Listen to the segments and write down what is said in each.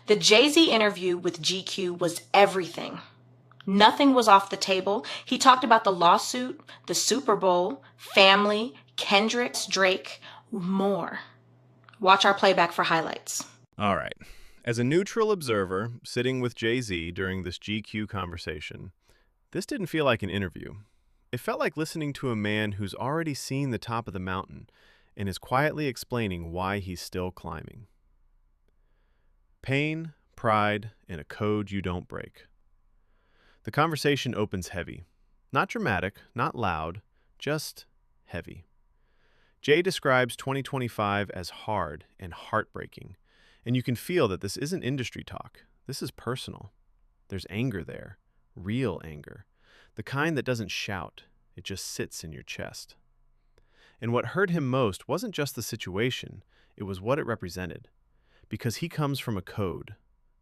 The Jay-Z interview with GQ was everything. Nothing was off the table. He talked about the lawsuit, the Super Bowl, family, Kendrick, Drake, more. Watch our playback for highlights. All right. As a neutral observer sitting with Jay-Z during this GQ conversation, this didn't feel like an interview. It felt like listening to a man who's already seen the top of the mountain and is quietly explaining why he's still climbing. Pain, pride, and a code you don't break. The conversation opens heavy. Not dramatic, not loud, just heavy. Jay describes 2025 as hard and heartbreaking, and you can feel that this isn't industry talk. This is personal. There's anger there, real anger, the kind that doesn't shout, it just sits in your chest. And what hurt him most wasn't just the situation, it was what it represented. Because he comes from a code,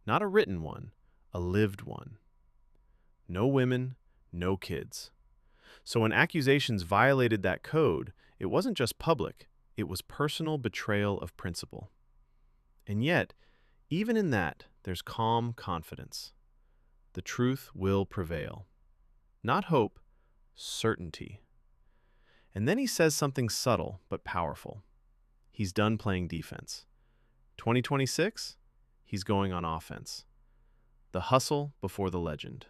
not a written one, a lived one. No women, no kids. So when accusations violated that code, it wasn't just public, it was personal betrayal of principle. And yet, even in that, there's calm confidence. The truth will prevail. Not hope, certainty. And then he says something subtle but powerful. He's done playing defense. 2026, he's going on offense. The hustle before the legend.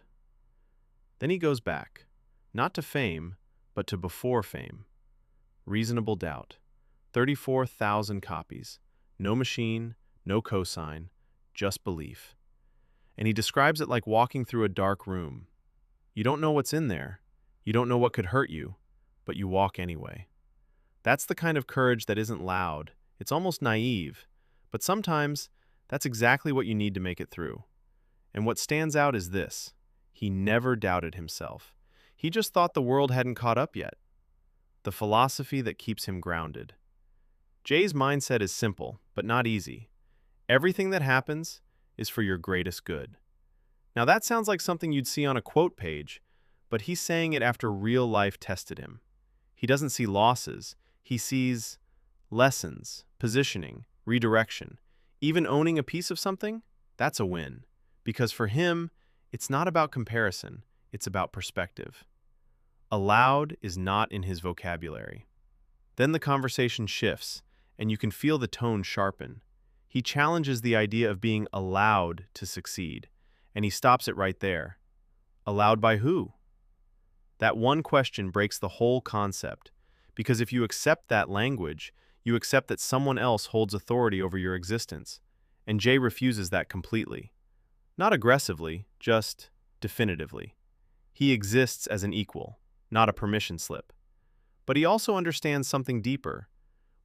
Then he goes back, not to fame, but to before fame. Reasonable Doubt, 34,000 copies, no machine, no cosign, just belief. And he describes it like walking through a dark room. You don't know what's in there, you don't know what could hurt you, but you walk anyway. That's the kind of courage that isn't loud, it's almost naive, but sometimes that's exactly what you need to make it through. And what stands out is this. He never doubted himself. He just thought the world hadn't caught up yet. The philosophy that keeps him grounded. Jay's mindset is simple, but not easy. Everything that happens is for your greatest good. Now that sounds like something you'd see on a quote page, but he's saying it after real life tested him. He doesn't see losses. He sees lessons, positioning, redirection. Even owning a piece of something, that's a win. Because for him, it's not about comparison, it's about perspective. Allowed is not in his vocabulary. Then the conversation shifts, and you can feel the tone sharpen. He challenges the idea of being allowed to succeed, and he stops it right there. Allowed by who? That one question breaks the whole concept, because if you accept that language, you accept that someone else holds authority over your existence, and Jay refuses that completely. Not aggressively, just definitively. He exists as an equal, not a permission slip. But he also understands something deeper.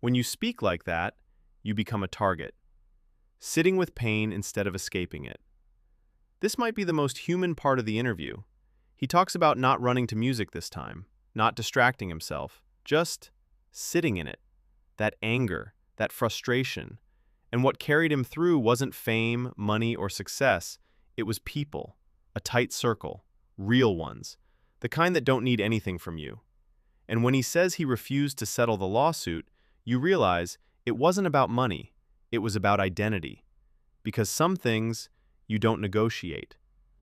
When you speak like that, you become a target, sitting with pain instead of escaping it. This might be the most human part of the interview. He talks about not running to music this time, not distracting himself, just sitting in it. That anger, that frustration. And what carried him through wasn't fame, money, or success. It was people, a tight circle, real ones, the kind that don't need anything from you. And when he says he refused to settle the lawsuit, you realize it wasn't about money, it was about identity. Because some things you don't negotiate,